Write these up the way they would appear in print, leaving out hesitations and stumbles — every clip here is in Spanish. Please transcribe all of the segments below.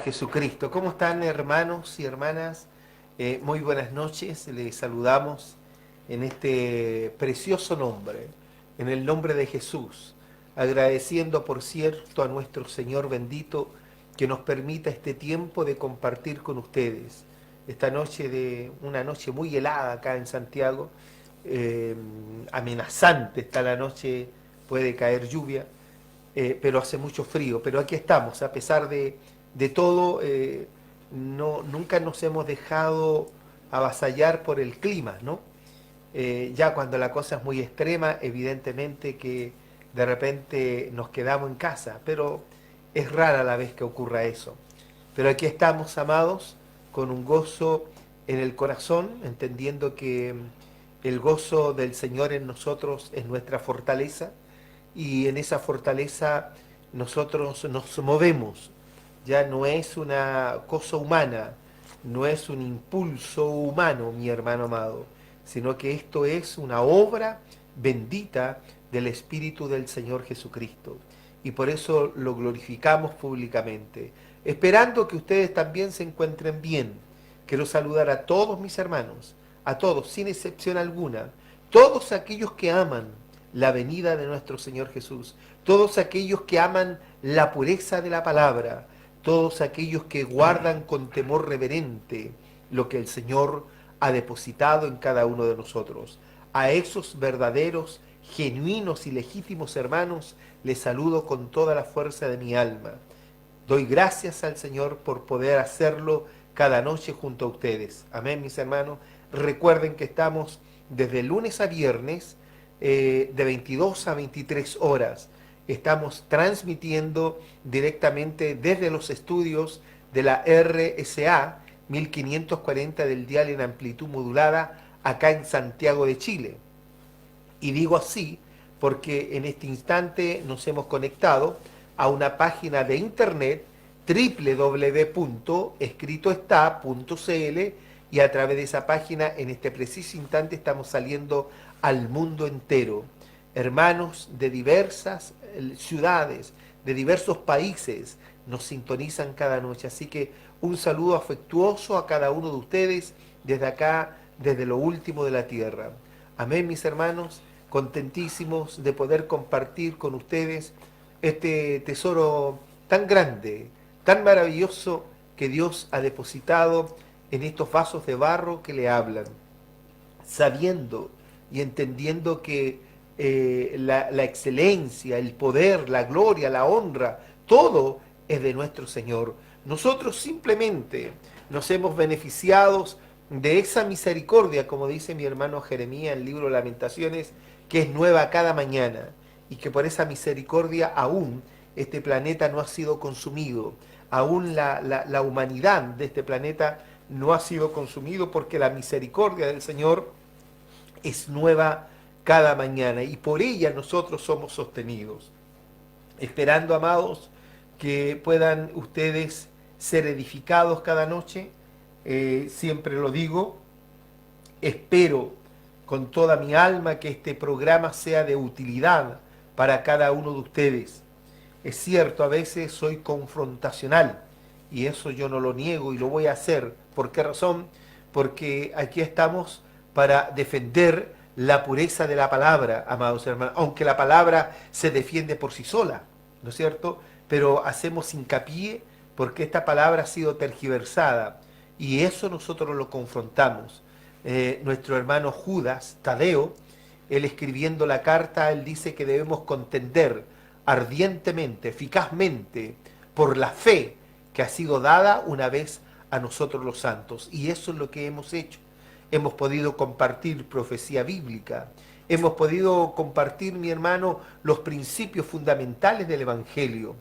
Jesucristo. ¿Cómo están, hermanos y hermanas? Muy buenas noches. Les saludamos en este precioso nombre, en el nombre de Jesús, agradeciendo, por cierto, a nuestro Señor bendito que nos permita este tiempo de compartir con ustedes. Esta noche una noche muy helada acá en Santiago, amenazante está la noche, puede caer lluvia, pero hace mucho frío. Pero aquí estamos, a pesar de todo, nunca nos hemos dejado avasallar por el clima, ¿no? Ya cuando la cosa es muy extrema, evidentemente que de repente nos quedamos en casa, pero es rara la vez que ocurra eso. Pero aquí estamos, amados, con un gozo en el corazón, entendiendo que el gozo del Señor en nosotros es nuestra fortaleza, y en esa fortaleza nosotros nos movemos. Ya no es una cosa humana, no es un impulso humano, mi hermano amado, sino que esto es una obra bendita del Espíritu del Señor Jesucristo. Y por eso lo glorificamos públicamente, esperando que ustedes también se encuentren bien. Quiero saludar a todos mis hermanos, a todos, sin excepción alguna, todos aquellos que aman la venida de nuestro Señor Jesús, todos aquellos que aman la pureza de la palabra, todos aquellos que guardan con temor reverente lo que el Señor ha depositado en cada uno de nosotros. A esos verdaderos, genuinos y legítimos hermanos les saludo con toda la fuerza de mi alma. Doy gracias al Señor por poder hacerlo cada noche junto a ustedes. Amén, mis hermanos. Recuerden que estamos desde lunes a viernes, de 22 a 23 horas. Estamos transmitiendo directamente desde los estudios de la RSA 1540 del dial en amplitud modulada acá en Santiago de Chile. Y digo así porque en este instante nos hemos conectado a una página de internet www.escritoestá.cl, y a través de esa página en este preciso instante estamos saliendo al mundo entero. Hermanos de diversas ciudades, de diversos países, nos sintonizan cada noche. Así que un saludo afectuoso a cada uno de ustedes desde acá, desde lo último de la tierra. Amén, mis hermanos, contentísimos de poder compartir con ustedes este tesoro tan grande, tan maravilloso que Dios ha depositado en estos vasos de barro que le hablan, sabiendo y entendiendo que la excelencia, el poder, la gloria, la honra, todo es de nuestro Señor. Nosotros simplemente nos hemos beneficiado de esa misericordia, como dice mi hermano Jeremías en el libro de Lamentaciones, que es nueva cada mañana, y que por esa misericordia aún este planeta no ha sido consumido, aún la humanidad de este planeta no ha sido consumido, porque la misericordia del Señor es nueva cada mañana, y por ella nosotros somos sostenidos. Esperando, amados, que puedan ustedes ser edificados cada noche. Siempre lo digo, espero con toda mi alma que este programa sea de utilidad para cada uno de ustedes. Es cierto, a veces soy confrontacional, y eso yo no lo niego y lo voy a hacer. ¿Por qué razón? Porque aquí estamos para defender la pureza de la palabra, amados hermanos, aunque la palabra se defiende por sí sola, ¿no es cierto? Pero hacemos hincapié porque esta palabra ha sido tergiversada, y eso nosotros lo confrontamos. Nuestro hermano Judas Tadeo, él escribiendo la carta, él dice que debemos contender ardientemente, eficazmente, por la fe que ha sido dada una vez a nosotros los santos. Y eso es lo que hemos hecho. Hemos podido compartir profecía bíblica, hemos podido compartir, mi hermano, los principios fundamentales del Evangelio.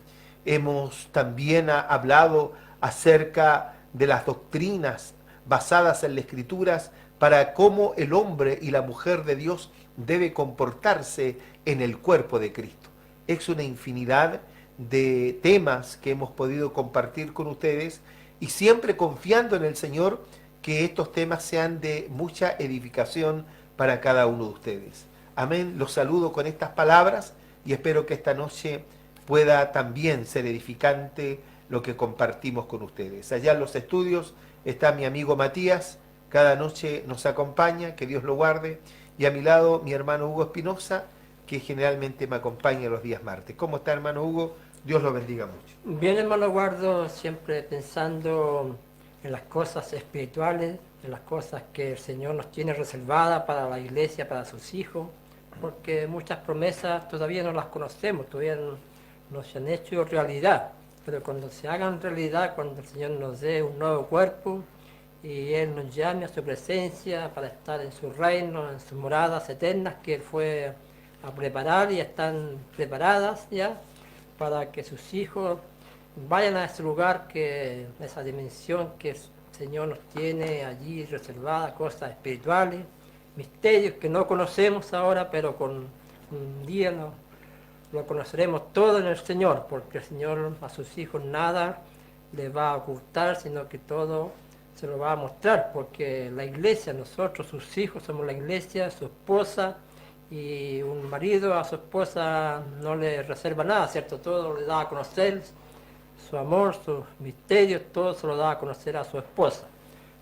Hemos también hablado acerca de las doctrinas basadas en las Escrituras para cómo el hombre y la mujer de Dios debe comportarse en el cuerpo de Cristo. Es una infinidad de temas que hemos podido compartir con ustedes, y siempre confiando en el Señor que estos temas sean de mucha edificación para cada uno de ustedes. Amén. Los saludo con estas palabras y espero que esta noche pueda también ser edificante lo que compartimos con ustedes. Allá en los estudios está mi amigo Matías, cada noche nos acompaña, que Dios lo guarde, y a mi lado mi hermano Hugo Espinosa, que generalmente me acompaña los días martes. ¿Cómo está, hermano Hugo? Dios lo bendiga mucho. Bien, hermano Guardo, siempre pensando en las cosas espirituales, en las cosas que el Señor nos tiene reservadas para la iglesia, para sus hijos, porque muchas promesas todavía no las conocemos, todavía no se han hecho realidad, pero cuando se hagan realidad, cuando el Señor nos dé un nuevo cuerpo y Él nos llame a su presencia para estar en su reino, en sus moradas eternas que Él fue a preparar y están preparadas ya, para que sus hijos vayan a ese lugar, esa dimensión que el Señor nos tiene allí reservada, cosas espirituales, misterios que no conocemos ahora, pero con un día lo conoceremos todo en el Señor, porque el Señor a sus hijos nada les va a ocultar, sino que todo se lo va a mostrar, porque la iglesia, nosotros, sus hijos, somos la iglesia, su esposa, y un marido a su esposa no le reserva nada, ¿cierto? Todo le da a conocer, su amor, sus misterios, todo se lo da a conocer a su esposa.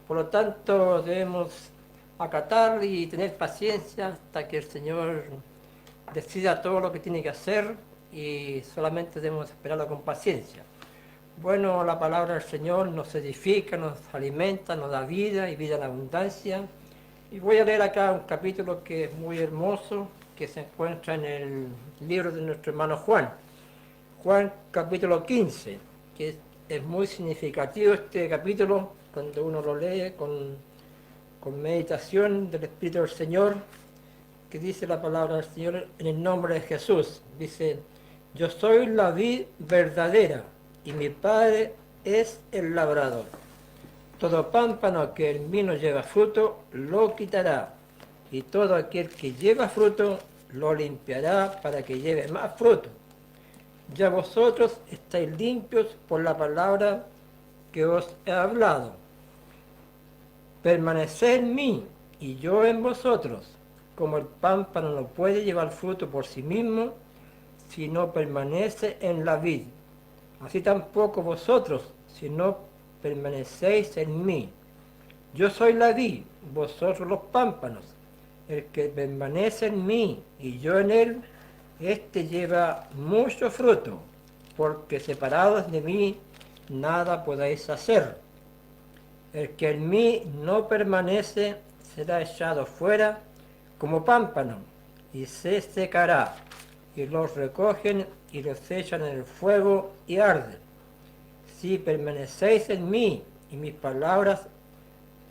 Por lo tanto, debemos acatar y tener paciencia hasta que el Señor decida todo lo que tiene que hacer y solamente debemos esperarlo con paciencia. Bueno, la palabra del Señor nos edifica, nos alimenta, nos da vida y vida en abundancia. Y voy a leer acá un capítulo que es muy hermoso, que se encuentra en el libro de nuestro hermano Juan. Juan capítulo 15, que es muy significativo este capítulo cuando uno lo lee con meditación del Espíritu del Señor, que dice la palabra del Señor en el nombre de Jesús. Dice, yo soy la vid verdadera y mi Padre es el labrador. Todo pámpano que en mí no lleva fruto, lo quitará, y todo aquel que lleva fruto, lo limpiará para que lleve más fruto. Ya vosotros estáis limpios por la palabra que os he hablado. Permaneced en mí, y yo en vosotros, como el pámpano no puede llevar fruto por sí mismo, si no permanece en la vid. Así tampoco vosotros, si no permanecéis en mí. Yo soy la vid, vosotros los pámpanos. El que permanece en mí y yo en él, éste lleva mucho fruto, porque separados de mí nada podéis hacer. El que en mí no permanece será echado fuera como pámpano y se secará, y los recogen y los echan en el fuego y arden. Si permanecéis en mí y mis palabras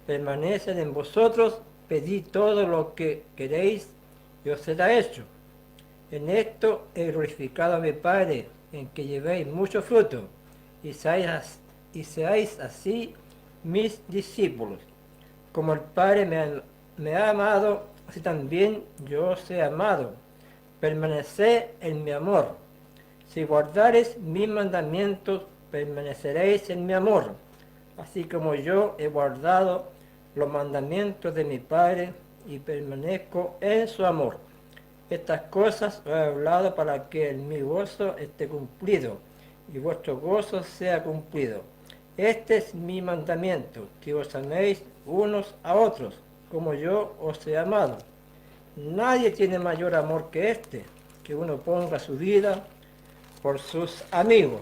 permanecen en vosotros, pedid todo lo que queréis y os será hecho. En esto he glorificado a mi Padre, en que llevéis mucho fruto y seáis así mis discípulos. Como el Padre me ha amado, así también yo os he amado. Permaneced en mi amor. Si guardareis mis mandamientos, permaneceréis en mi amor, así como yo he guardado los mandamientos de mi Padre y permanezco en su amor. Estas cosas os he hablado para que en mi gozo esté cumplido y vuestro gozo sea cumplido. Este es mi mandamiento, que os améis unos a otros, como yo os he amado. Nadie tiene mayor amor que este, que uno ponga su vida por sus amigos.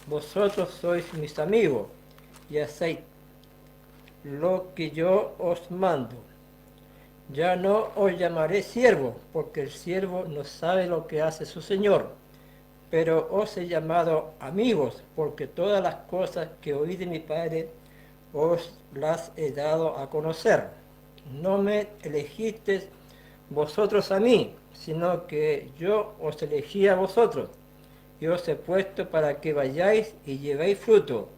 Vosotros sois mis amigos y hacéis lo que yo os mando. Ya no os llamaré siervo, porque el siervo no sabe lo que hace su señor, pero os he llamado amigos, porque todas las cosas que oí de mi Padre os las he dado a conocer. No me elegisteis vosotros a mí, sino que yo os elegí a vosotros, y os he puesto para que vayáis y llevéis fruto,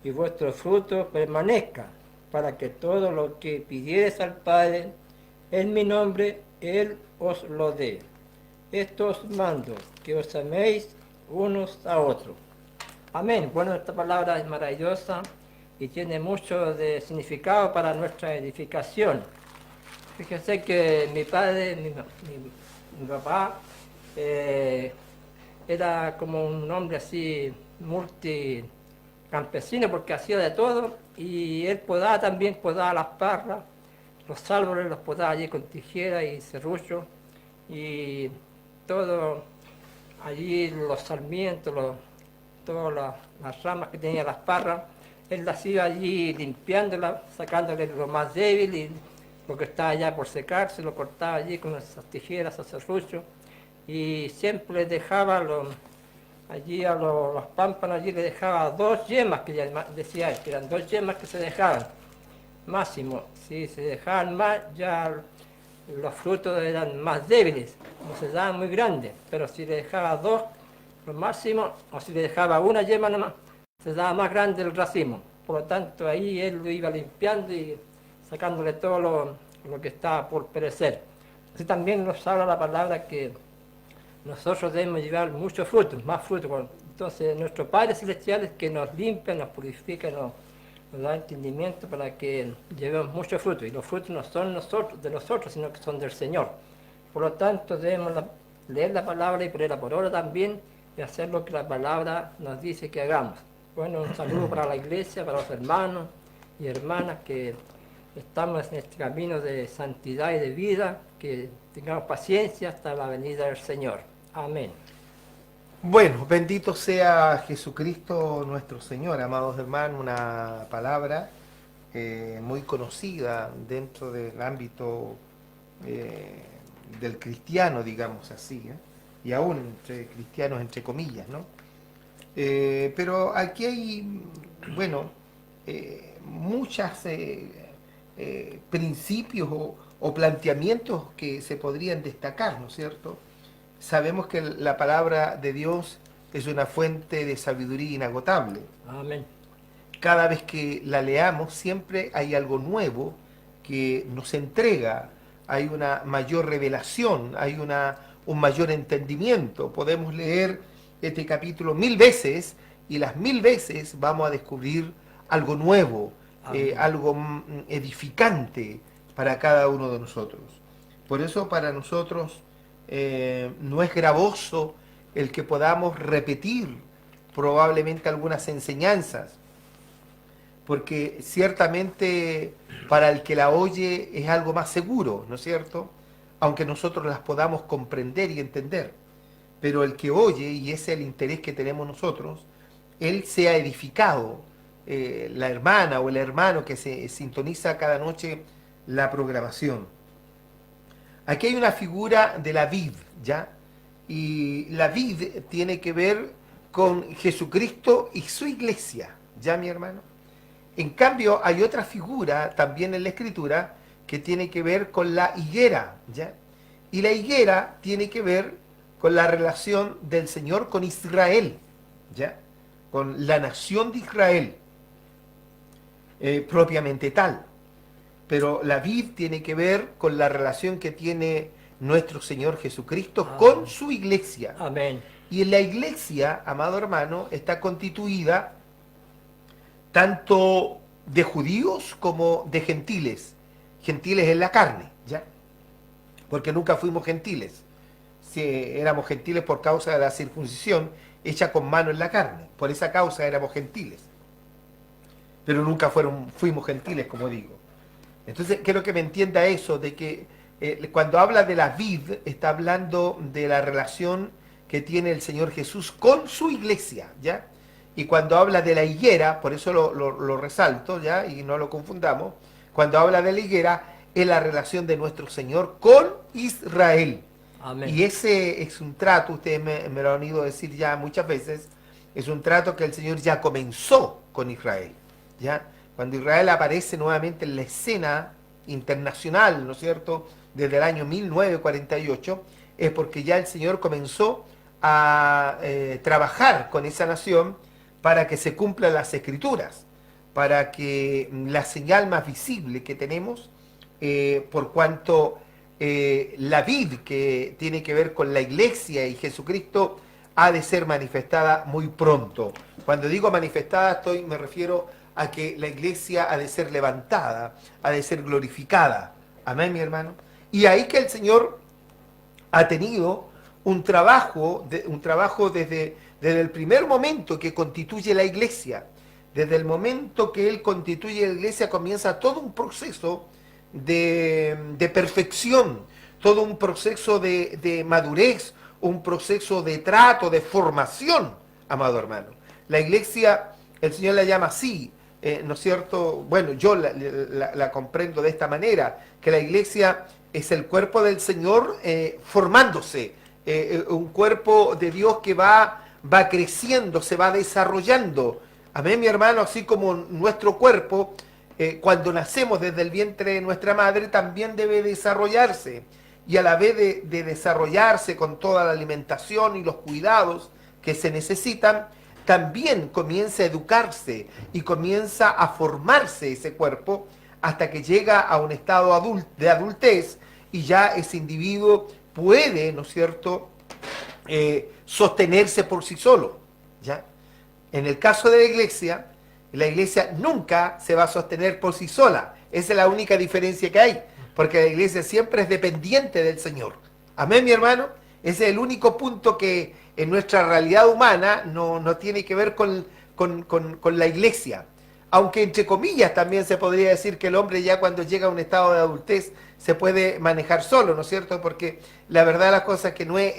y vuestro fruto permanezca, para que todo lo que pidiereis al Padre en mi nombre, Él os lo dé. Esto os mando, que os améis unos a otros. Amén. Bueno, esta palabra es maravillosa y tiene mucho de significado para nuestra edificación. Fíjense que mi padre, mi papá, era como un hombre así multicampesino porque hacía de todo y él también podaba las parras, los árboles los podaba allí con tijera y serrucho y todo allí, los sarmientos, todas las ramas que tenía las parras, él las iba allí limpiándolas, sacándole lo más débil y lo que estaba ya por secarse, lo cortaba allí con esas tijeras, esos serruchos y siempre dejaba allí los pámpanos, allí le dejaba 2 yemas, que ya decía él, que eran 2 yemas que se dejaban, máximo. Si se dejaban más, ya los frutos eran más débiles, no se daban muy grandes, pero si le dejaba 2, lo máximo, o si le dejaba 1 yema nomás, se daba más grande el racimo. Por lo tanto, ahí él lo iba limpiando y sacándole todo lo que estaba por perecer. Así también nos habla la palabra que nosotros debemos llevar muchos frutos, más frutos. Entonces, nuestro Padre Celestial es que nos limpia, nos purifica, nos da entendimiento para que llevemos muchos frutos. Y los frutos no son de nosotros, sino que son del Señor. Por lo tanto, debemos leer la palabra y ponerla por obra también y hacer lo que la palabra nos dice que hagamos. Bueno, un saludo para la iglesia, para los hermanos y hermanas que estamos en este camino de santidad y de vida, que tengamos paciencia hasta la venida del Señor. Amén. Bueno, bendito sea Jesucristo nuestro Señor, amados hermanos, una palabra muy conocida dentro del ámbito del cristiano, digamos así, y aún entre cristianos, entre comillas, ¿no? Pero aquí hay, bueno, muchos principios o planteamientos que se podrían destacar, ¿no es cierto? Sabemos que la palabra de Dios es una fuente de sabiduría inagotable. Amén. Cada vez que la leamos siempre hay algo nuevo que nos entrega, hay una mayor revelación, hay un mayor entendimiento. Podemos leer este capítulo 1000 veces y las 1000 veces vamos a descubrir algo nuevo, algo edificante para cada uno de nosotros. Por eso para nosotros no es gravoso el que podamos repetir probablemente algunas enseñanzas, porque ciertamente para el que la oye es algo más seguro, ¿no es cierto? Aunque nosotros las podamos comprender y entender, pero el que oye, y ese es el interés que tenemos nosotros, él sea edificado, la hermana o el hermano que se sintoniza cada noche la programación. Aquí hay una figura de la vid, ¿ya? Y la vid tiene que ver con Jesucristo y su iglesia, ¿ya, mi hermano? En cambio, hay otra figura también en la Escritura que tiene que ver con la higuera, ¿ya? Y la higuera tiene que ver con la relación del Señor con Israel, ¿ya? Con la nación de Israel, propiamente tal. Pero la vid tiene que ver con la relación que tiene nuestro Señor Jesucristo con su iglesia. Amén. Y en la iglesia, amado hermano, está constituida tanto de judíos como de gentiles. Gentiles en la carne, ¿ya? Porque nunca fuimos gentiles. Si éramos gentiles por causa de la circuncisión hecha con mano en la carne. Por esa causa éramos gentiles. Pero nunca fuimos gentiles, como digo. Entonces quiero que me entienda eso, de que cuando habla de la vid, está hablando de la relación que tiene el Señor Jesús con su iglesia, ¿ya? Y cuando habla de la higuera, por eso lo resalto, ¿ya? Y no lo confundamos, cuando habla de la higuera, es la relación de nuestro Señor con Israel. Amén. Y ese es un trato, ustedes me lo han ido a decir ya muchas veces, es un trato que el Señor ya comenzó con Israel, ¿ya? Cuando Israel aparece nuevamente en la escena internacional, ¿no es cierto?, desde el año 1948, es porque ya el Señor comenzó a trabajar con esa nación para que se cumplan las Escrituras, para que la señal más visible que tenemos, por cuanto la vid que tiene que ver con la iglesia y Jesucristo, ha de ser manifestada muy pronto. Cuando digo manifestada, me refiero a que la iglesia ha de ser levantada, ha de ser glorificada. Amén, mi hermano. Y ahí que el Señor ha tenido un trabajo desde Desde el primer momento que constituye la iglesia, desde el momento que Él constituye la iglesia, comienza todo un proceso de perfección, todo un proceso de madurez, un proceso de trato, de formación, amado hermano. La iglesia, el Señor la llama así, ¿no es cierto? Bueno, yo la comprendo de esta manera, que la iglesia es el cuerpo del Señor formándose, un cuerpo de Dios que va creciendo, se va desarrollando. Amén, mi hermano, así como nuestro cuerpo, cuando nacemos desde el vientre de nuestra madre, también debe desarrollarse. Y a la vez de desarrollarse con toda la alimentación y los cuidados que se necesitan, también comienza a educarse y comienza a formarse ese cuerpo hasta que llega a un estado de adultez y ya ese individuo puede, ¿no es cierto?, sostenerse por sí solo, ¿ya? En el caso de la iglesia nunca se va a sostener por sí sola. Esa es la única diferencia que hay, porque la iglesia siempre es dependiente del Señor. Amén, mi hermano. Ese es el único punto que en nuestra realidad humana no tiene que ver con la iglesia. Aunque entre comillas también se podría decir que el hombre ya cuando llega a un estado de adultez se puede manejar solo, ¿no es cierto? Porque la verdad de las cosas es que no es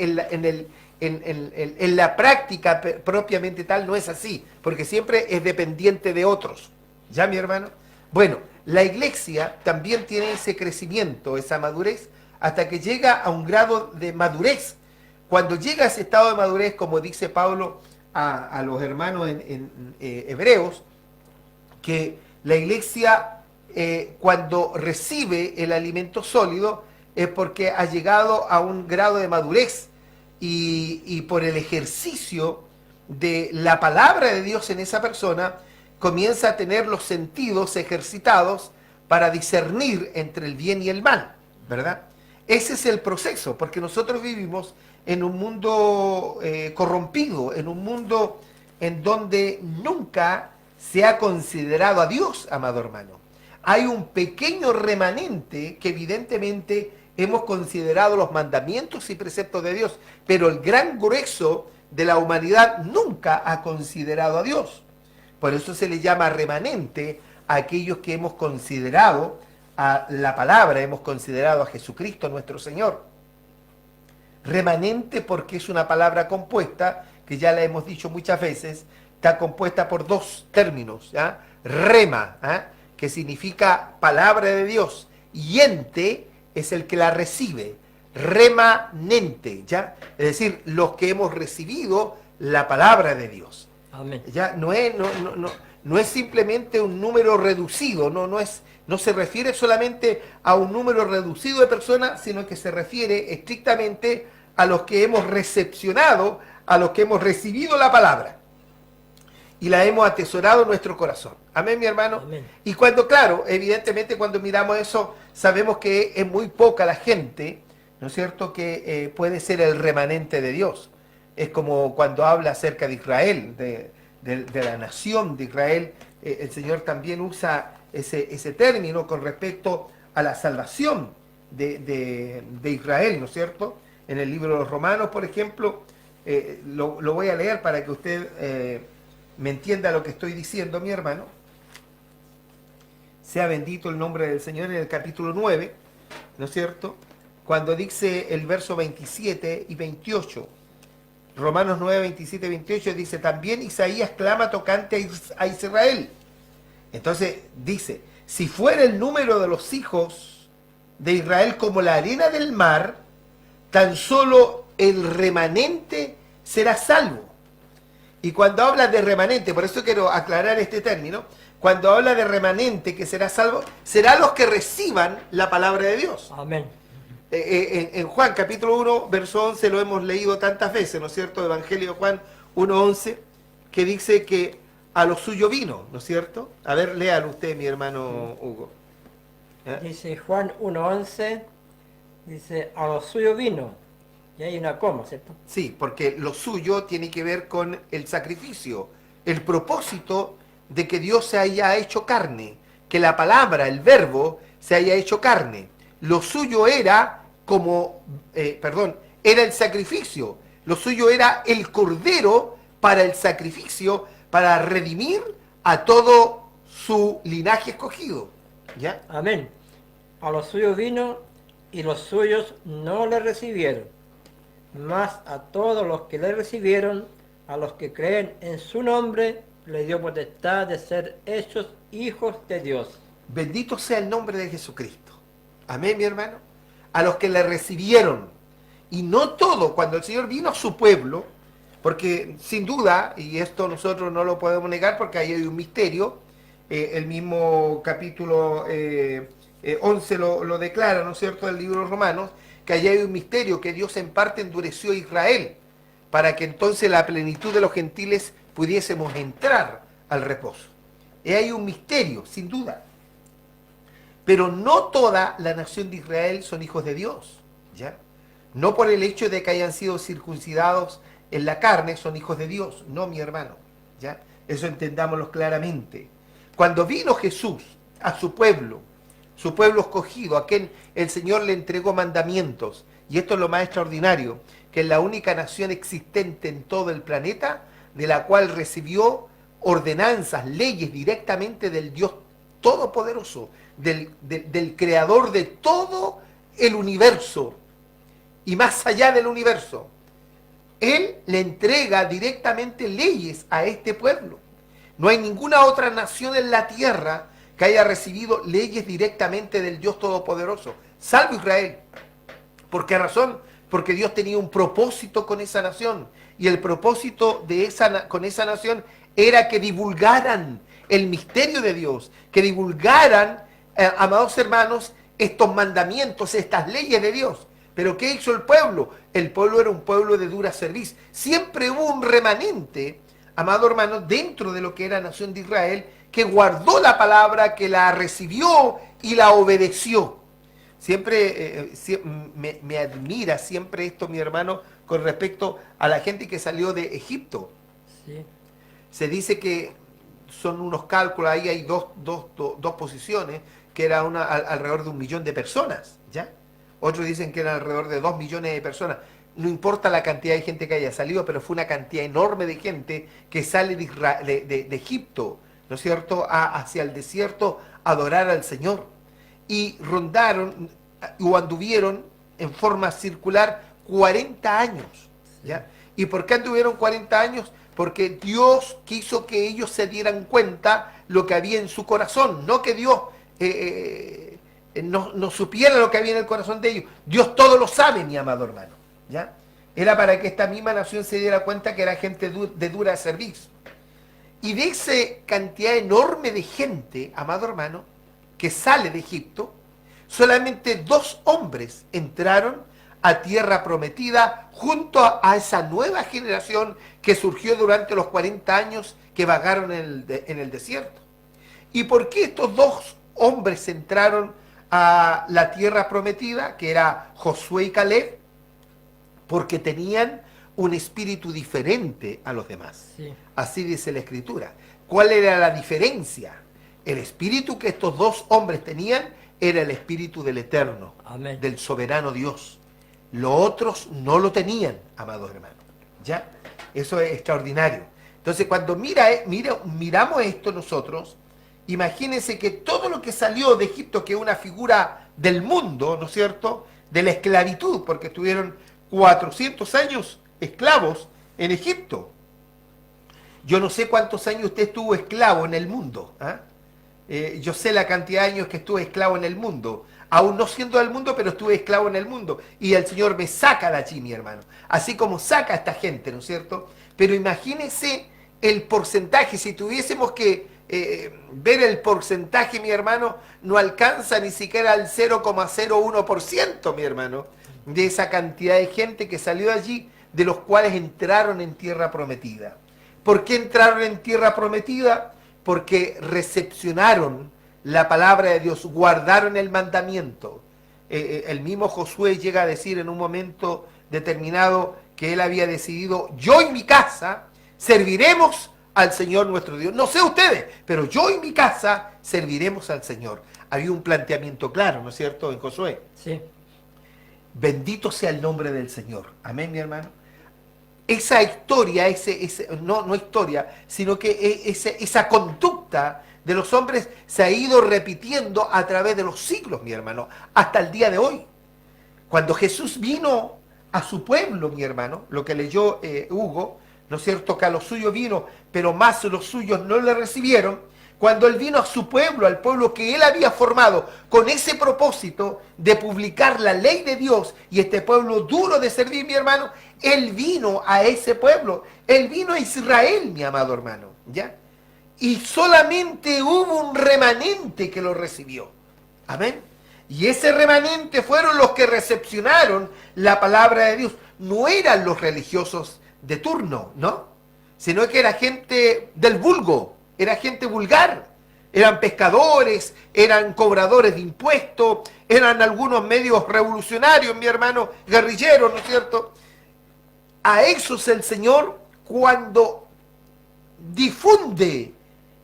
en la práctica propiamente tal no es así, porque siempre es dependiente de otros. ¿Ya, mi hermano? Bueno, la iglesia también tiene ese crecimiento, esa madurez, hasta que llega a un grado de madurez. Cuando llega a ese estado de madurez, como dice Pablo a los hermanos en Hebreos, que la iglesia cuando recibe el alimento sólido es porque ha llegado a un grado de madurez y por el ejercicio de la palabra de Dios en esa persona comienza a tener los sentidos ejercitados para discernir entre el bien y el mal, ¿verdad? Ese es el proceso, porque nosotros vivimos en un mundo corrompido, en un mundo en donde nunca se ha considerado a Dios, amado hermano. Hay un pequeño remanente que evidentemente hemos considerado los mandamientos y preceptos de Dios, pero el gran grueso de la humanidad nunca ha considerado a Dios. Por eso se le llama remanente a aquellos que hemos considerado a la palabra, hemos considerado a Jesucristo nuestro Señor. Remanente porque es una palabra compuesta, que ya la hemos dicho muchas veces, está compuesta por dos términos, ¿ya? Rema, ¿eh?, que significa palabra de Dios, y ente es el que la recibe, remanente, ¿ya? Es decir, los que hemos recibido la palabra de Dios. Amén. Ya no es simplemente un número reducido, no se refiere solamente a un número reducido de personas, sino que se refiere estrictamente a los que hemos recepcionado, a los que hemos recibido la palabra y la hemos atesorado en nuestro corazón. Amén, mi hermano. Amén. Y cuando, claro, evidentemente cuando miramos eso, sabemos que es muy poca la gente, ¿no es cierto?, que puede ser el remanente de Dios. Es como cuando habla acerca de Israel, de la nación de Israel, el Señor también usa ese término con respecto a la salvación de Israel, ¿no es cierto? En el libro de los Romanos, por ejemplo, lo voy a leer para que usted me entienda lo que estoy diciendo, mi hermano. Sea bendito el nombre del Señor, en el capítulo 9, ¿no es cierto? Cuando dice el verso 27 y 28, Romanos 9, 27 y 28, dice, también Isaías clama tocante a Israel. Entonces dice, si fuera el número de los hijos de Israel como la arena del mar, tan solo el remanente será salvo. Y cuando habla de remanente, por eso quiero aclarar este término, cuando habla de remanente que será salvo, será los que reciban la palabra de Dios. Amén. En Juan capítulo 1, verso 11, lo hemos leído tantas veces, ¿no es cierto? Evangelio de Juan 1:11, que dice que a lo suyo vino, ¿no es cierto? A ver, léalo usted, mi hermano Hugo. Dice Juan 1:11, dice, a lo suyo vino. Y hay una coma, ¿cierto? Sí, porque lo suyo tiene que ver con el sacrificio, el propósito de que Dios se haya hecho carne, que la palabra, el verbo, se haya hecho carne. Lo suyo era era el sacrificio, lo suyo era el cordero para el sacrificio, para redimir a todo su linaje escogido. ¿Ya? Amén. A los suyos vino y los suyos no le recibieron. Mas a todos los que le recibieron, a los que creen en su nombre, le dio potestad de ser hechos hijos de Dios. Bendito sea el nombre de Jesucristo. Amén, mi hermano. A los que le recibieron. Y no todo, cuando el Señor vino a su pueblo, porque sin duda, y esto nosotros no lo podemos negar porque ahí hay un misterio, el mismo capítulo 11 lo declara, ¿no es cierto?, del libro de Romanos, que allí hay un misterio, que Dios en parte endureció a Israel, para que entonces la plenitud de los gentiles pudiésemos entrar al reposo. Y hay un misterio, sin duda. Pero no toda la nación de Israel son hijos de Dios, ¿ya? No por el hecho de que hayan sido circuncidados en la carne son hijos de Dios, no, mi hermano, ¿ya? Eso entendámoslo claramente. Cuando vino Jesús a su pueblo escogido, a quien el Señor le entregó mandamientos, y esto es lo más extraordinario, que es la única nación existente en todo el planeta, de la cual recibió ordenanzas, leyes directamente del Dios Todopoderoso, del Creador de todo el universo, y más allá del universo. Él le entrega directamente leyes a este pueblo. No hay ninguna otra nación en la tierra que haya recibido leyes directamente del Dios Todopoderoso, salvo Israel. ¿Por qué razón? Porque Dios tenía un propósito con esa nación, y el propósito con esa nación era que divulgaran el misterio de Dios, que divulgaran, amados hermanos, estos mandamientos, estas leyes de Dios. ¿Pero qué hizo el pueblo? El pueblo era un pueblo de dura cerviz. Siempre hubo un remanente, amado hermano, dentro de lo que era nación de Israel, que guardó la palabra, que la recibió y la obedeció. Siempre me admira siempre esto, mi hermano, con respecto a la gente que salió de Egipto. Sí. Se dice que son unos cálculos, ahí hay dos posiciones, que era alrededor de 1 millón de personas, ¿ya? Otros dicen que eran alrededor de 2 millones de personas. No importa la cantidad de gente que haya salido, pero fue una cantidad enorme de gente que sale de Egipto, ¿no es cierto?, hacia el desierto a adorar al Señor. Y rondaron o anduvieron en forma circular 40 años, ¿ya? ¿Y por qué anduvieron 40 años? Porque Dios quiso que ellos se dieran cuenta lo que había en su corazón, no que Dios no supiera lo que había en el corazón de ellos. Dios todo lo sabe, mi amado hermano, ¿ya? Era para que esta misma nación se diera cuenta que era gente de dura cerviz. Y de esa cantidad enorme de gente, amado hermano, que sale de Egipto, solamente 2 hombres entraron a tierra prometida junto a esa nueva generación que surgió durante los 40 años que vagaron en el desierto. ¿Y por qué estos 2 hombres entraron a la tierra prometida, que era Josué y Caleb? Porque tenían un espíritu diferente a los demás. Sí. Así dice la Escritura. ¿Cuál era la diferencia? El espíritu que estos 2 hombres tenían era el espíritu del Eterno, Amén. del soberano Dios. Los otros no lo tenían, amados hermanos. ¿Ya? Eso es extraordinario. Entonces, cuando miramos esto nosotros, imagínense que todo lo que salió de Egipto, que es una figura del mundo, ¿no es cierto?, de la esclavitud, porque estuvieron 400 años esclavos en Egipto. Yo no sé cuántos años usted estuvo esclavo en el mundo. Yo sé la cantidad de años que estuve esclavo en el mundo. Aún no siendo del mundo, pero estuve esclavo en el mundo. Y el Señor me saca de allí, mi hermano. Así como saca a esta gente, ¿no es cierto? Pero imagínese el porcentaje. Si tuviésemos que ver el porcentaje, mi hermano, no alcanza ni siquiera al 0,01%, mi hermano, de esa cantidad de gente que salió de allí, de los cuales entraron en tierra prometida. ¿Por qué entraron en tierra prometida? Porque recepcionaron la palabra de Dios, guardaron el mandamiento. El mismo Josué llega a decir en un momento determinado que él había decidido: yo y mi casa serviremos al Señor nuestro Dios. No sé ustedes, pero yo y mi casa serviremos al Señor. Había un planteamiento claro, ¿no es cierto?, en Josué. Sí. Bendito sea el nombre del Señor. Amén, mi hermano. esa historia, no historia, sino que esa conducta de los hombres se ha ido repitiendo a través de los siglos, mi hermano, hasta el día de hoy. Cuando Jesús vino a su pueblo, mi hermano, lo que leyó Hugo, ¿no es cierto? Que a los suyos vino, pero más los suyos no le recibieron. Cuando él vino a su pueblo, al pueblo que él había formado, con ese propósito de publicar la ley de Dios, y este pueblo duro de servir, mi hermano, él vino a ese pueblo. Él vino a Israel, mi amado hermano, ¿ya? Y solamente hubo un remanente que lo recibió. Amén. Y ese remanente fueron los que recepcionaron la palabra de Dios. No eran los religiosos de turno, ¿no? Sino que era gente del vulgo, era gente vulgar. Eran pescadores, eran cobradores de impuestos, eran algunos medios revolucionarios, mi hermano, guerrilleros, ¿no es cierto? A esos el Señor, cuando difunde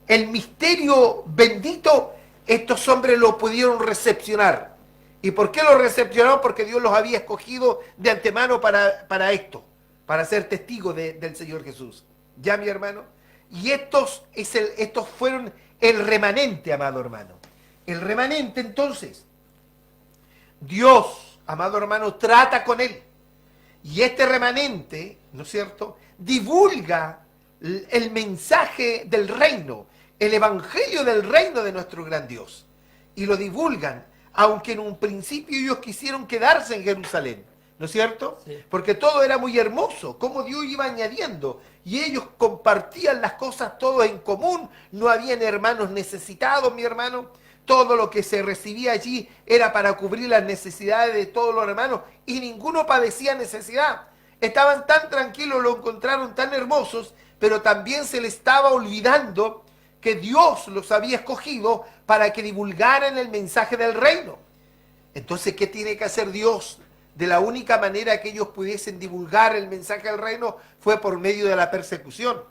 el misterio bendito, estos hombres lo pudieron recepcionar. ¿Y por qué lo recepcionaron? Porque Dios los había escogido de antemano para esto, para ser testigos del Señor Jesús. ¿Ya, mi hermano? Y estos fueron el remanente, amado hermano. El remanente, entonces, Dios, amado hermano, trata con él. Y este remanente, ¿no es cierto?, divulga el mensaje del reino, el evangelio del reino de nuestro gran Dios. Y lo divulgan, aunque en un principio ellos quisieron quedarse en Jerusalén, ¿no es cierto? Sí. Porque todo era muy hermoso, como Dios iba añadiendo, y ellos compartían las cosas todos en común, no habían hermanos necesitados, mi hermano, todo lo que se recibía allí era para cubrir las necesidades de todos los hermanos, y ninguno padecía necesidad. Estaban tan tranquilos, lo encontraron tan hermosos, pero también se les estaba olvidando que Dios los había escogido para que divulgaran el mensaje del reino. Entonces, ¿qué tiene que hacer Dios? De la única manera que ellos pudiesen divulgar el mensaje del reino fue por medio de la persecución.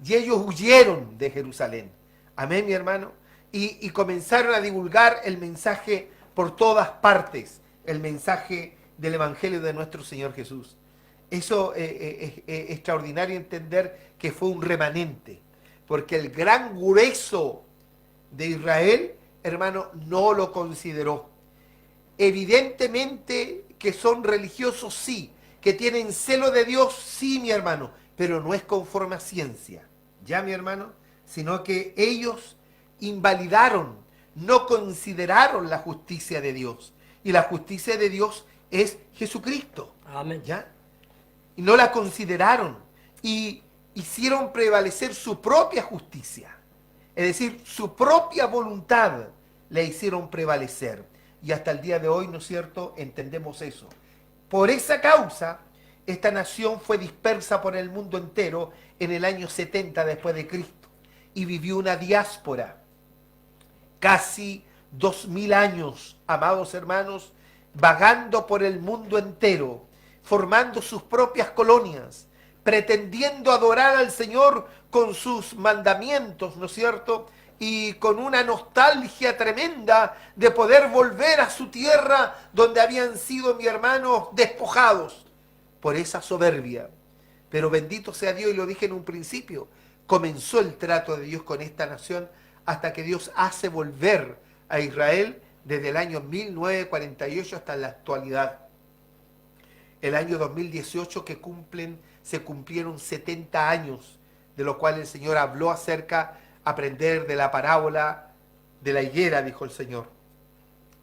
Y ellos huyeron de Jerusalén. Amén, mi hermano. Y comenzaron a divulgar el mensaje por todas partes, el mensaje del evangelio de nuestro Señor Jesús. Eso es extraordinario entender que fue un remanente, porque el gran grueso de Israel, hermano, no lo consideró. Evidentemente que son religiosos, sí, que tienen celo de Dios, sí, mi hermano, pero no es conforme a ciencia, ya, mi hermano, sino que ellos invalidaron, no consideraron la justicia de Dios, y la justicia de Dios es Jesucristo. Amén. ¿Ya? Y no la consideraron, y hicieron prevalecer su propia justicia, es decir, su propia voluntad la hicieron prevalecer. Y hasta el día de hoy, ¿no es cierto?, entendemos eso. Por esa causa, esta nación fue dispersa por el mundo entero en el año 70 después de Cristo, y vivió una diáspora, casi 2000 años, amados hermanos, vagando por el mundo entero, formando sus propias colonias, pretendiendo adorar al Señor con sus mandamientos, ¿no es cierto?, y con una nostalgia tremenda de poder volver a su tierra donde habían sido, mi hermano, despojados por esa soberbia. Pero bendito sea Dios, y lo dije en un principio, comenzó el trato de Dios con esta nación hasta que Dios hace volver a Israel desde el año 1948 hasta la actualidad. El año 2018 se cumplieron 70 años, de lo cual el Señor habló acerca aprender de la parábola de la higuera, dijo el Señor.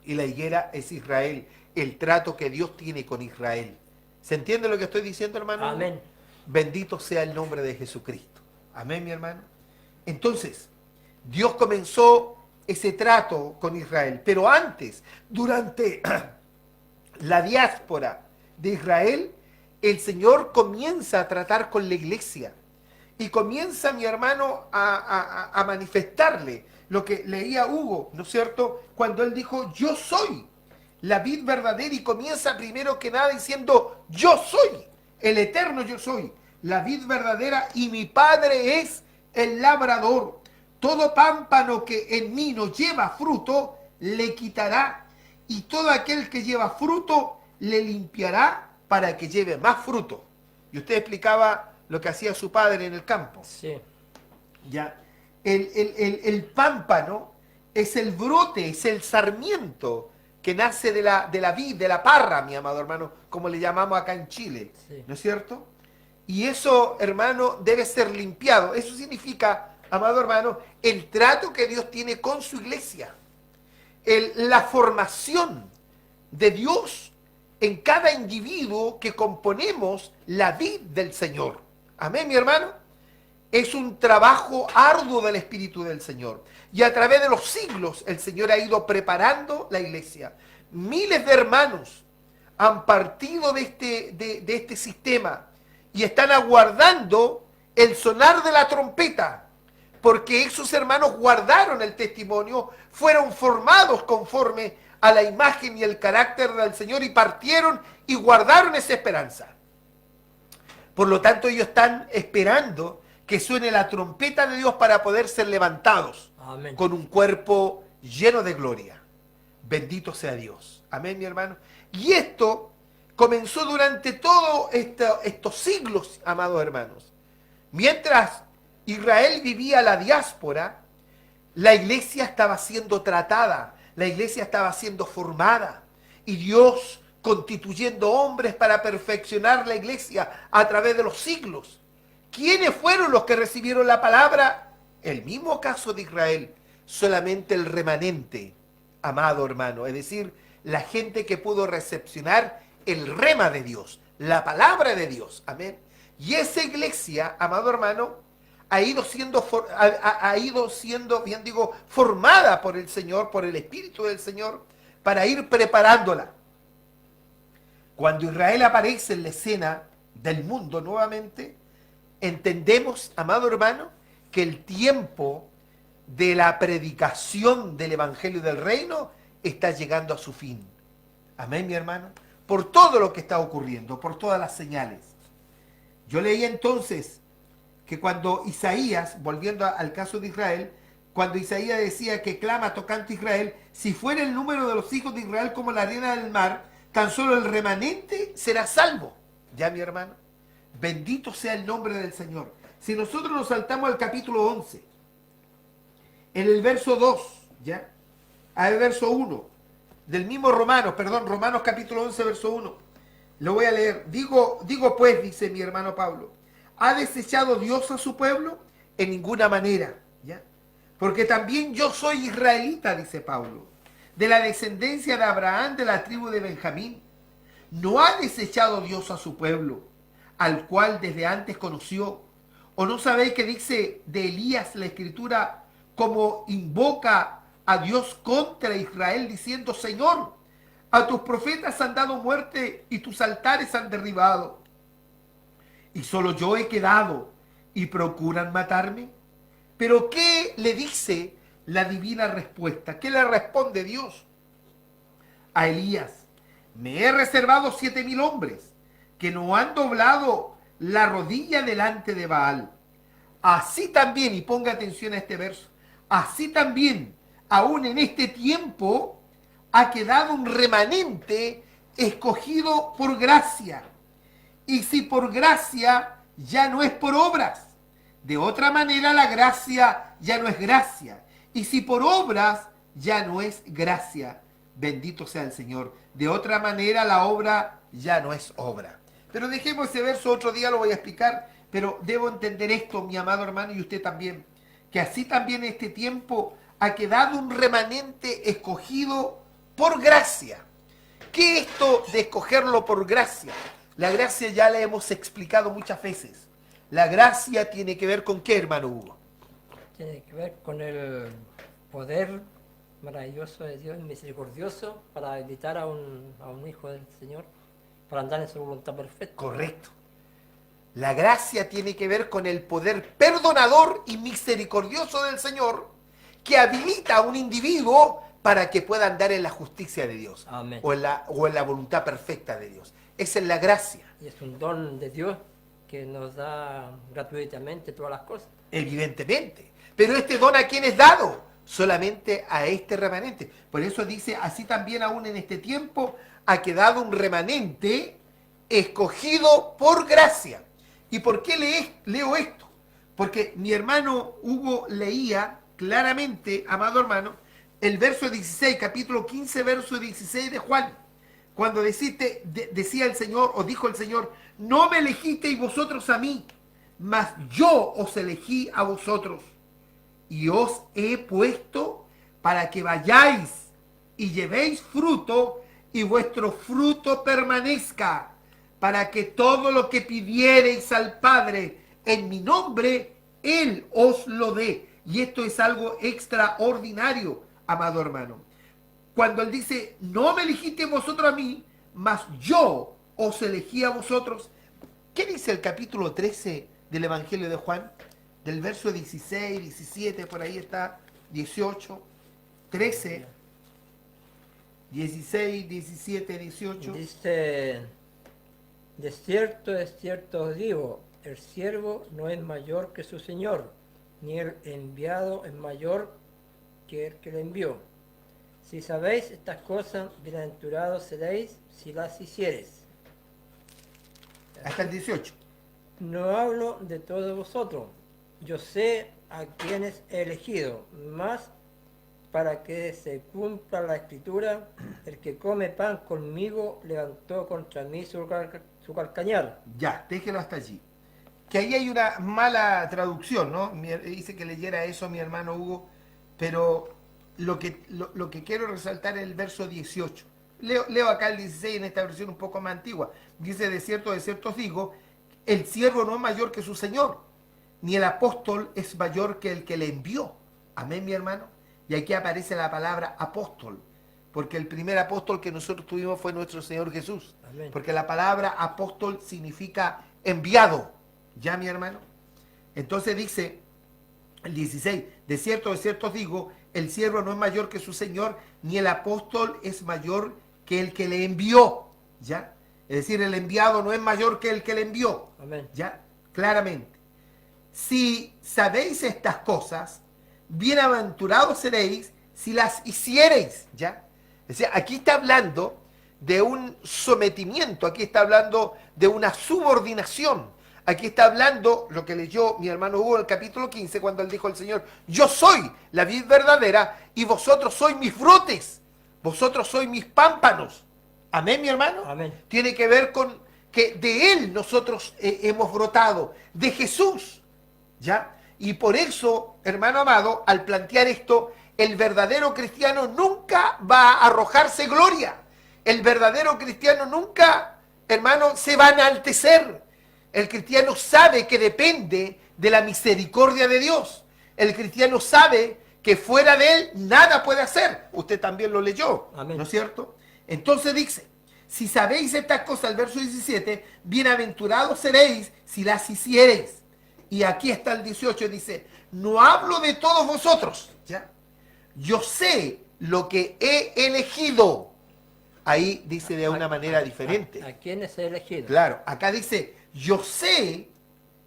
Y la higuera es Israel, el trato que Dios tiene con Israel. ¿Se entiende lo que estoy diciendo, hermano? Amén. Bendito sea el nombre de Jesucristo. Amén, mi hermano. Entonces, Dios comenzó ese trato con Israel. Pero antes, durante la diáspora de Israel, el Señor comienza a tratar con la iglesia. Y comienza, mi hermano, a manifestarle lo que leía Hugo, ¿no es cierto? Cuando él dijo, yo soy la vid verdadera, y comienza primero que nada diciendo, yo soy, el eterno yo soy, la vid verdadera, y mi Padre es el labrador. Todo pámpano que en mí no lleva fruto, le quitará, y todo aquel que lleva fruto, le limpiará para que lleve más fruto. Y usted explicaba lo que hacía su padre en el campo. Sí, ¿Ya? El pámpano es el brote, es el sarmiento que nace de la vid, de la parra, mi amado hermano, como le llamamos acá en Chile, sí. ¿no es cierto? Y eso, hermano, debe ser limpiado. Eso significa, amado hermano, el trato que Dios tiene con su iglesia. La formación de Dios en cada individuo que componemos la vid del Señor. Amén, mi hermano. Es un trabajo arduo del Espíritu del Señor. Y a través de los siglos el Señor ha ido preparando la iglesia. Miles de hermanos han partido de este sistema y están aguardando el sonar de la trompeta, porque esos hermanos guardaron el testimonio, fueron formados conforme a la imagen y el carácter del Señor y partieron y guardaron esa esperanza. Por lo tanto, ellos están esperando que suene la trompeta de Dios para poder ser levantados. Amén. Con un cuerpo lleno de gloria. Bendito sea Dios. Amén, mi hermano. Y esto comenzó durante todos estos siglos, amados hermanos. Mientras Israel vivía la diáspora, la iglesia estaba siendo tratada, la iglesia estaba siendo formada, y Dios constituyendo hombres para perfeccionar la iglesia a través de los siglos. ¿Quiénes fueron los que recibieron la palabra? El mismo caso de Israel, solamente el remanente, amado hermano, es decir, la gente que pudo recepcionar el rema de Dios, la palabra de Dios, amén. Y esa iglesia, amado hermano, ha ido siendo, bien digo, formada por el Señor, por el Espíritu del Señor, para ir preparándola. Cuando Israel aparece en la escena del mundo nuevamente, entendemos, amado hermano, que el tiempo de la predicación del Evangelio del Reino está llegando a su fin. Amén, mi hermano. Por todo lo que está ocurriendo, por todas las señales. Yo leí entonces que cuando Isaías, volviendo al caso de Israel, cuando Isaías decía que clama tocante a Israel, si fuera el número de los hijos de Israel como la arena del mar, tan solo el remanente será salvo. Ya, mi hermano. Bendito sea el nombre del Señor. Si nosotros nos saltamos al capítulo 11, en el verso 2, ¿ya? Al verso 1, del mismo Romanos capítulo 11, verso 1. Lo voy a leer. Digo pues, dice mi hermano Pablo, ¿ha desechado Dios a su pueblo? En ninguna manera, ¿ya? Porque también yo soy israelita, dice Pablo, de la descendencia de Abraham, de la tribu de Benjamín. ¿No ha desechado Dios a su pueblo, al cual desde antes conoció? ¿O no sabéis que dice de Elías la escritura, como invoca a Dios contra Israel, diciendo, Señor, a tus profetas han dado muerte y tus altares han derribado, y solo yo he quedado y procuran matarme? Pero ¿qué le dice la divina respuesta? ¿Qué le responde Dios a Elías? Me he reservado 7,000 hombres que no han doblado la rodilla delante de Baal. Así también, y ponga atención a este verso, así también, aún en este tiempo, ha quedado un remanente escogido por gracia. Y si por gracia, ya no es por obras. De otra manera, la gracia ya no es gracia. Y si por obras, ya no es gracia. Bendito sea el Señor. De otra manera, la obra ya no es obra. Pero dejemos ese verso, otro día lo voy a explicar. Pero debo entender esto, mi amado hermano, y usted también. Que así también en este tiempo ha quedado un remanente escogido por gracia. ¿Qué es esto de escogerlo por gracia? La gracia ya la hemos explicado muchas veces. La gracia tiene que ver con ¿qué, hermano Hugo? Tiene que ver con el poder maravilloso de Dios, misericordioso, para invitar a un hijo del Señor, para andar en su voluntad perfecta. Correcto. La gracia tiene que ver con el poder perdonador y misericordioso del Señor, que habilita a un individuo para que pueda andar en la justicia de Dios. Amén. O en la voluntad perfecta de Dios. Esa es la gracia. Y es un don de Dios que nos da gratuitamente todas las cosas. Evidentemente. Pero este don, ¿a quién es dado? Solamente a este remanente. Por eso dice, así también aún en este tiempo ha quedado un remanente escogido por gracia. ¿Y por qué leo esto? Porque mi hermano Hugo leía claramente, amado hermano, el verso 16, capítulo 15, verso 16 de Juan. Cuando decía el Señor, o dijo el Señor, no me elegisteis vosotros a mí, mas yo os elegí a vosotros. Y os he puesto para que vayáis y llevéis fruto, y vuestro fruto permanezca, para que todo lo que pidiereis al Padre en mi nombre, Él os lo dé. Y esto es algo extraordinario, amado hermano. Cuando Él dice, no me elegiste vosotros a mí, mas yo os elegí a vosotros. ¿Qué dice el capítulo 13 del Evangelio de Juan? Del verso 16, 17, por ahí está, 18, 13, 16, 17, 18. Dice, de cierto os digo, el siervo no es mayor que su señor, ni el enviado es mayor que el que le envió. Si sabéis estas cosas, bienaventurados seréis si las hiciereis. Hasta el 18. No hablo de todos vosotros, yo sé a quienes he elegido, mas para que se cumpla la escritura, el que come pan conmigo levantó contra mí su calcañar. Ya, déjelo hasta allí. Que ahí hay una mala traducción, ¿no? Dice que leyera eso mi hermano Hugo, pero lo que quiero resaltar es el verso 18. Leo acá el 16 en esta versión un poco más antigua. Dice, de cierto os digo, el siervo no es mayor que su señor, ni el apóstol es mayor que el que le envió. Amén, mi hermano. Y aquí aparece la palabra apóstol, porque el primer apóstol que nosotros tuvimos fue nuestro Señor Jesús. Amén. Porque la palabra apóstol significa enviado. ¿Ya, mi hermano? Entonces dice el 16, de cierto os digo, el siervo no es mayor que su señor, ni el apóstol es mayor que el que le envió. ¿Ya? Es decir, el enviado no es mayor que el que le envió. Amén. ¿Ya? Claramente. Si sabéis estas cosas, bienaventurados seréis si las hiciereis. ¿Ya? Es decir, aquí está hablando de un sometimiento, aquí está hablando de una subordinación. Aquí está hablando lo que leyó mi hermano Hugo en el capítulo 15, cuando él dijo al Señor, yo soy la vid verdadera y vosotros sois mis brotes, vosotros sois mis pámpanos. Amén, mi hermano. Amén. Tiene que ver con que de Él nosotros hemos brotado, de Jesús. ¿Ya? Y por eso, hermano amado, al plantear esto, el verdadero cristiano nunca va a arrojarse gloria. El verdadero cristiano nunca, hermano, se va a enaltecer. El cristiano sabe que depende de la misericordia de Dios. El cristiano sabe que fuera de Él nada puede hacer. Usted también lo leyó, Amén. ¿no es cierto? Entonces dice, si sabéis estas cosas, el verso 17, bienaventurados seréis si las hiciereis. Y aquí está el 18, dice, no hablo de todos vosotros, ¿ya? Yo sé lo que he elegido. Ahí dice de una manera diferente. ¿A quiénes he elegido? Claro, acá dice, yo sé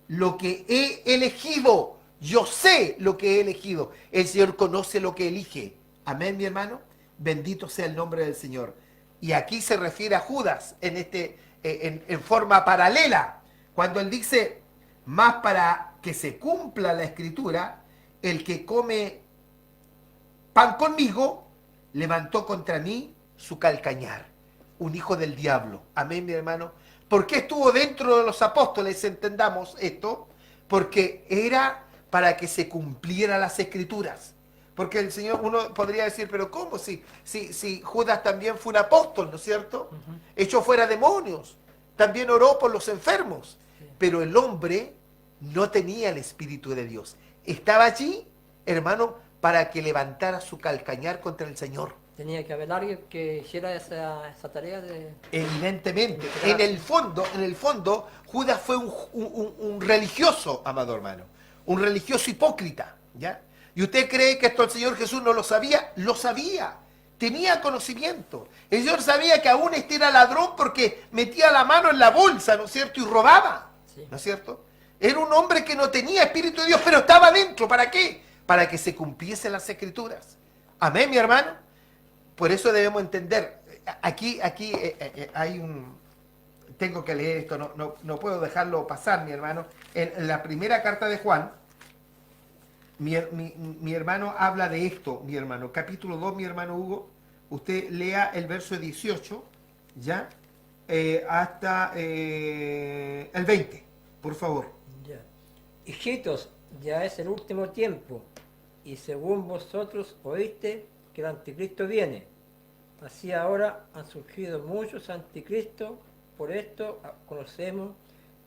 lo que he elegido. Yo sé lo que he elegido. El Señor conoce lo que elige. Amén, mi hermano. Bendito sea el nombre del Señor. Y aquí se refiere a Judas en forma paralela. Cuando él dice, más para que se cumpla la escritura, el que come pan conmigo, levantó contra mí su calcañar. Un hijo del diablo. Amén, mi hermano. ¿Por qué estuvo dentro de los apóstoles? Entendamos esto. Porque era para que se cumplieran las escrituras. Porque el Señor, uno podría decir, pero ¿cómo? Si Judas también fue un apóstol, ¿no es cierto? Echó fuera demonios. También oró por los enfermos. Pero el hombre no tenía el Espíritu de Dios. Estaba allí, hermano, para que levantara su calcañar contra el Señor. Tenía que haber alguien que hiciera esa tarea de... Evidentemente. En el fondo, Judas fue un religioso, amado hermano. Un religioso hipócrita, ¿ya? ¿Y usted cree que esto el Señor Jesús no lo sabía? Lo sabía. Tenía conocimiento. El Señor sabía que aún este era ladrón porque metía la mano en la bolsa, ¿no es cierto? Y robaba, Sí. ¿no es cierto? Era un hombre que no tenía Espíritu de Dios, pero estaba dentro. ¿Para qué? Para que se cumpliesen las Escrituras. Amén, mi hermano. Por eso debemos entender. Aquí hay tengo que leer esto, no puedo dejarlo pasar, mi hermano. En la primera carta de Juan, mi hermano habla de esto, mi hermano. Capítulo 2, mi hermano Hugo, usted lea el verso 18, ¿ya? Hasta el 20, por favor. Ya. Hijitos, ya es el último tiempo, y según vosotros oíste que el anticristo viene. Así ahora han surgido muchos anticristos, por esto conocemos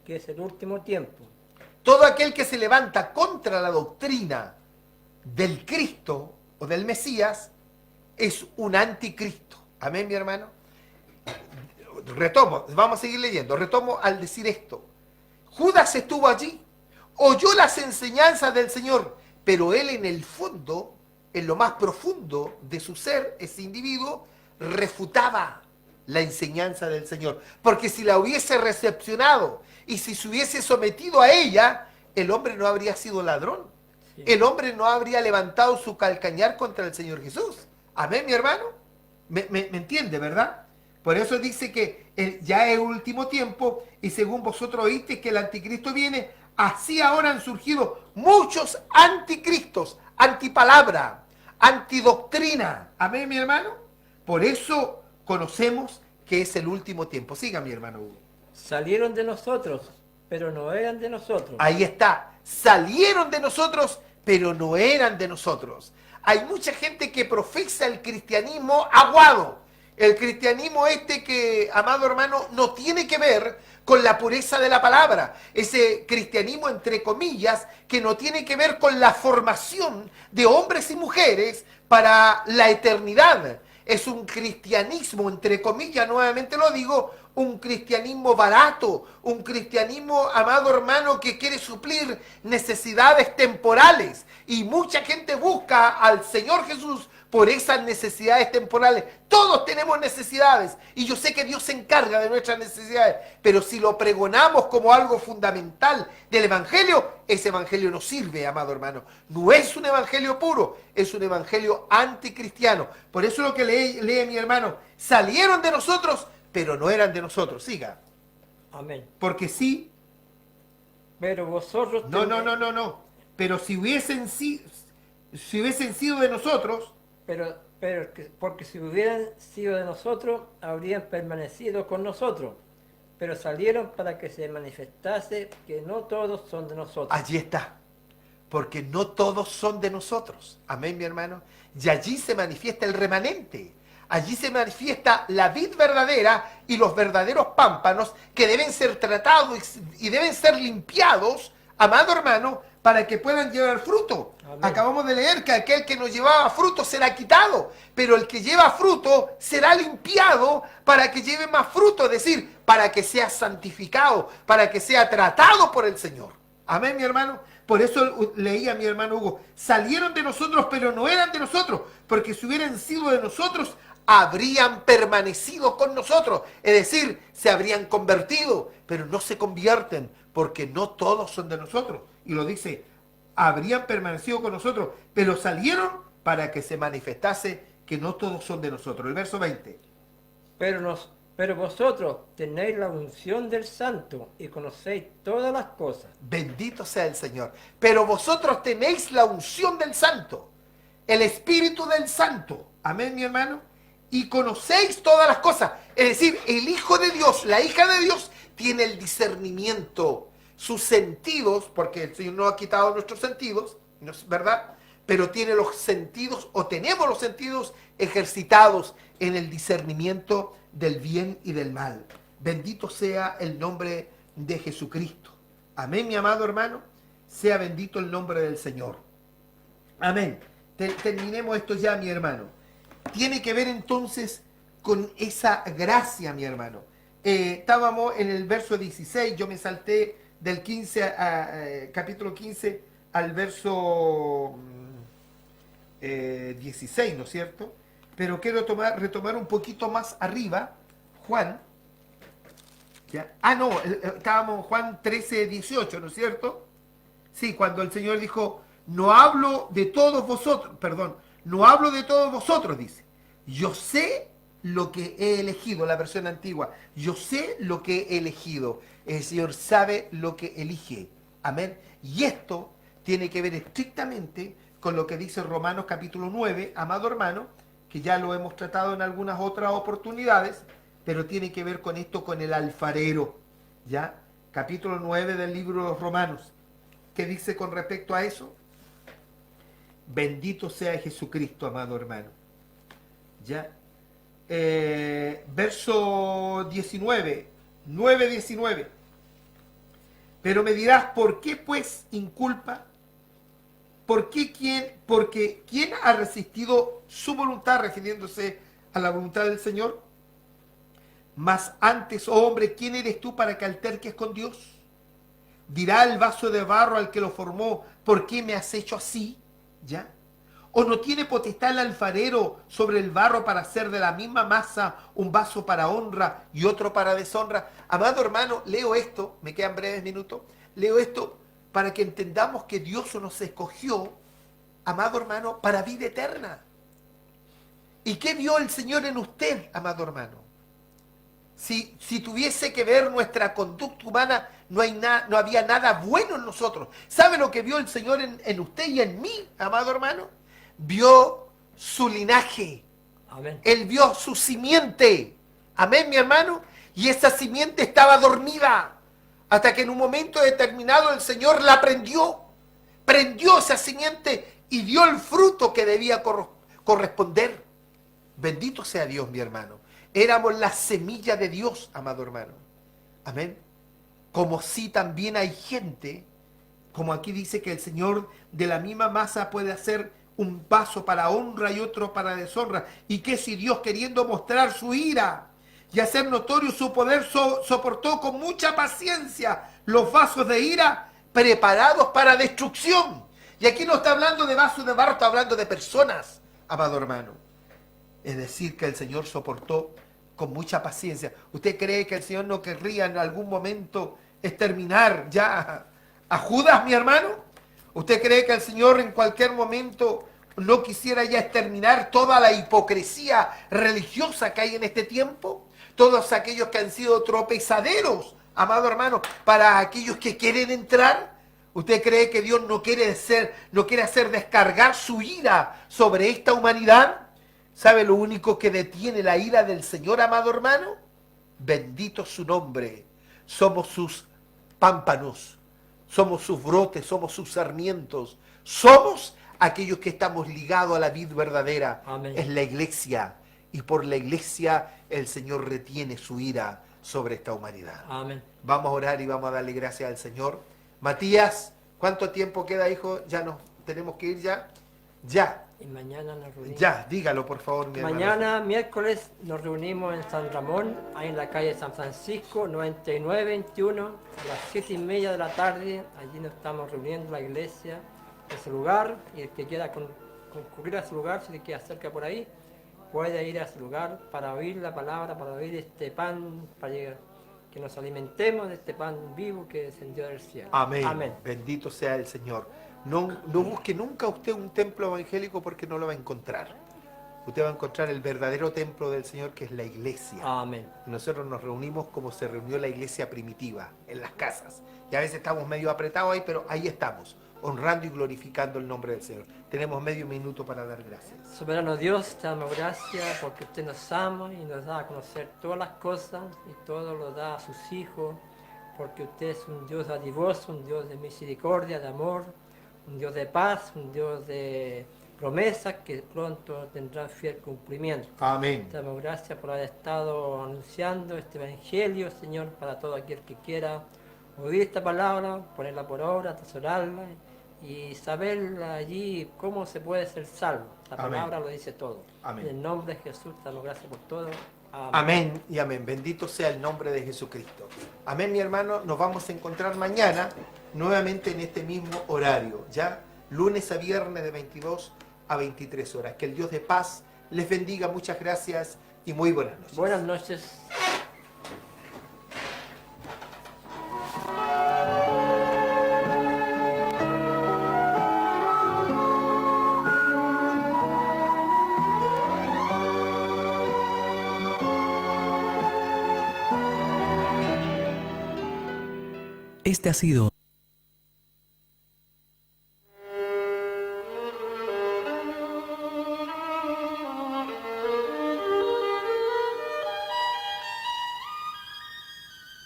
que es el último tiempo. Todo aquel que se levanta contra la doctrina del Cristo o del Mesías es un anticristo. Amén, mi hermano. Retomo, vamos a seguir leyendo. Retomo al decir esto. Judas estuvo allí, oyó las enseñanzas del Señor, pero él en el fondo, en lo más profundo de su ser, ese individuo, refutaba la enseñanza del Señor. Porque si la hubiese recepcionado y si se hubiese sometido a ella, el hombre no habría sido ladrón. Sí. El hombre no habría levantado su calcañar contra el Señor Jesús. Amén, mi hermano. ¿Me entiende, verdad? Por eso dice que ya es último tiempo y según vosotros oíste que el anticristo viene, así ahora han surgido muchos anticristos, antipalabra, antidoctrina. Amén, mi hermano. Por eso conocemos que es el último tiempo. Siga, mi hermano Hugo. Salieron de nosotros, pero no eran de nosotros. Ahí está. Salieron de nosotros, pero no eran de nosotros. Hay mucha gente que profesa el cristianismo aguado. El cristianismo que, amado hermano, no tiene que ver con la pureza de la palabra. Ese cristianismo, entre comillas, que no tiene que ver con la formación de hombres y mujeres para la eternidad. Es un cristianismo, entre comillas, nuevamente lo digo, un cristianismo barato, un cristianismo, amado hermano, que quiere suplir necesidades temporales. Y mucha gente busca al Señor Jesús por esas necesidades temporales. Todos tenemos necesidades y yo sé que Dios se encarga de nuestras necesidades, pero si lo pregonamos como algo fundamental del Evangelio, ese Evangelio no sirve, amado hermano. No es un Evangelio puro, es un Evangelio anticristiano. Por eso lo que lee mi hermano, salieron de nosotros, pero no eran de nosotros. Siga. Amén. Porque sí. Pero vosotros... No. Pero si hubiesen sido de nosotros... Porque si hubieran sido de nosotros, habrían permanecido con nosotros. Pero salieron para que se manifestase que no todos son de nosotros. Allí está. Porque no todos son de nosotros. Amén, mi hermano. Y allí se manifiesta el remanente. Allí se manifiesta la vid verdadera y los verdaderos pámpanos que deben ser tratados y deben ser limpiados, amado hermano, para que puedan llevar fruto. Amén. Acabamos de leer que aquel que no llevaba fruto será quitado, pero el que lleva fruto será limpiado para que lleve más fruto, es decir, para que sea santificado, para que sea tratado por el Señor. Amén, mi hermano. Por eso leía mi hermano Hugo, salieron de nosotros, pero no eran de nosotros, porque si hubieran sido de nosotros, habrían permanecido con nosotros, es decir, se habrían convertido, pero no se convierten, porque no todos son de nosotros. Y lo dice, habrían permanecido con nosotros, pero salieron para que se manifestase que no todos son de nosotros. El verso 20. Pero vosotros tenéis la unción del Santo y conocéis todas las cosas. Bendito sea el Señor. Pero vosotros tenéis la unción del Santo, el Espíritu del Santo. Amén, mi hermano. Y conocéis todas las cosas. Es decir, el Hijo de Dios, la hija de Dios, tiene el discernimiento. Sus sentidos, porque el Señor no ha quitado nuestros sentidos, ¿no es verdad? Pero tiene los sentidos, o tenemos los sentidos ejercitados en el discernimiento del bien y del mal. Bendito sea el nombre de Jesucristo. Amén, mi amado hermano. Sea bendito el nombre del Señor. Amén. Terminemos esto ya, mi hermano. Tiene que ver entonces con esa gracia, mi hermano. Estábamos en el verso 16, yo me salté del 15 capítulo 15 al verso 16, ¿no es cierto? Pero quiero retomar un poquito más arriba, Juan. ¿Ya? Estábamos en Juan 13, 18, ¿no es cierto? Sí, cuando el Señor dijo, no hablo de todos vosotros, dice. Yo sé lo que he elegido, la versión antigua. Yo sé lo que he elegido. El Señor sabe lo que elige. Amén. Y esto tiene que ver estrictamente con lo que dice Romanos capítulo 9, amado hermano, que ya lo hemos tratado en algunas otras oportunidades, pero tiene que ver con esto, con el alfarero. ¿Ya? Capítulo 9 del libro de los Romanos. ¿Qué dice con respecto a eso? Bendito sea Jesucristo, amado hermano. ¿Ya? Verso 19, 9:19. Pero me dirás, ¿por qué pues inculpa? Porque ¿quién ha resistido su voluntad, refiriéndose a la voluntad del Señor? Mas antes, oh hombre, ¿quién eres tú para que alterques con Dios? Dirá el vaso de barro al que lo formó, ¿por qué me has hecho así? ¿Ya? ¿O no tiene potestad el alfarero sobre el barro para hacer de la misma masa un vaso para honra y otro para deshonra? Amado hermano, leo esto, me quedan breves minutos, leo esto para que entendamos que Dios nos escogió, amado hermano, para vida eterna. ¿Y qué vio el Señor en usted, amado hermano? Si tuviese que ver nuestra conducta humana, no había nada bueno en nosotros. ¿Sabe lo que vio el Señor en usted y en mí, amado hermano? Vio su linaje. Amén. Él vio su simiente. Amén, mi hermano. Y esa simiente estaba dormida. Hasta que en un momento determinado el Señor la prendió. Prendió esa simiente y dio el fruto que debía corresponder. Bendito sea Dios, mi hermano. Éramos la semilla de Dios, amado hermano. Amén. Como si también hay gente, como aquí dice que el Señor de la misma masa puede hacer un vaso para honra y otro para deshonra. Y que si Dios, queriendo mostrar su ira y hacer notorio su poder, soportó con mucha paciencia los vasos de ira preparados para destrucción. Y aquí no está hablando de vasos de barro, está hablando de personas, amado hermano. Es decir, que el Señor soportó con mucha paciencia. ¿Usted cree que el Señor no querría en algún momento exterminar ya a Judas, mi hermano? ¿Usted cree que el Señor en cualquier momento no quisiera ya exterminar toda la hipocresía religiosa que hay en este tiempo? Todos aquellos que han sido tropezaderos, amado hermano, para aquellos que quieren entrar. ¿Usted cree que Dios no quiere hacer descargar su ira sobre esta humanidad? ¿Sabe lo único que detiene la ira del Señor, amado hermano? Bendito su nombre. Somos sus pámpanos, somos sus brotes, somos sus sarmientos, somos aquellos que estamos ligados a la vid verdadera. Amén. Es la iglesia, y por la iglesia el Señor retiene su ira sobre esta humanidad. Amén. Vamos a orar y vamos a darle gracias al Señor. Matías, ¿cuánto tiempo queda, hijo? Ya nos tenemos que ir ya. Ya. Y mañana nos reunimos. Ya, dígalo por favor, mi hermano. Mañana, miércoles, nos reunimos en San Ramón, ahí en la calle San Francisco, 9921, a las 7:30 de la tarde. Allí nos estamos reuniendo la iglesia, en ese lugar, y el que quiera concurrir a ese lugar, si le queda cerca por ahí, puede ir a ese lugar para oír la palabra, para oír este pan, para que nos alimentemos de este pan vivo que descendió del cielo. Amén. Amén. Bendito sea el Señor. No busque nunca usted un templo evangélico, porque no lo va a encontrar. Usted va a encontrar el verdadero templo del Señor, que es la iglesia. Amén. Nosotros nos reunimos como se reunió la iglesia primitiva, en las casas. Y a veces estamos medio apretados ahí, pero ahí estamos, honrando y glorificando el nombre del Señor. Tenemos medio minuto para dar gracias. Soberano Dios, te damos gracias porque usted nos ama y nos da a conocer todas las cosas y todo lo da a sus hijos, porque usted es un Dios dadivoso, un Dios de misericordia, de amor, un Dios de paz, un Dios de promesas que pronto tendrán fiel cumplimiento. Amén. Te damos gracias por haber estado anunciando este evangelio, Señor, para todo aquel que quiera oír esta palabra, ponerla por obra, atesorarla y saber allí cómo se puede ser salvo. La Amén. palabra lo dice todo. Amén. En el nombre de Jesús te damos gracias por todo. Amén. Amén y amén. Bendito sea el nombre de Jesucristo. Amén, mi hermano. Nos vamos a encontrar mañana nuevamente en este mismo horario, ya lunes a viernes de 22 a 23 horas. Que el Dios de paz les bendiga. Muchas gracias y muy buenas noches. Buenas noches. Este ha sido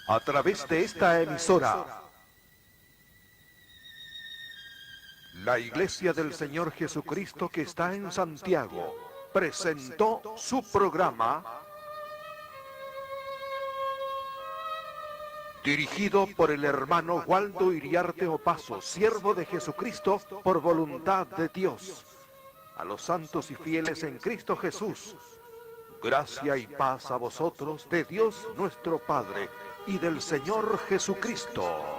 a través de esta emisora, la Iglesia del Señor Jesucristo que está en Santiago presentó su programa dirigido por el hermano Waldo Iriarte Opazo, siervo de Jesucristo por voluntad de Dios. A los santos y fieles en Cristo Jesús, gracia y paz a vosotros de Dios nuestro Padre y del Señor Jesucristo.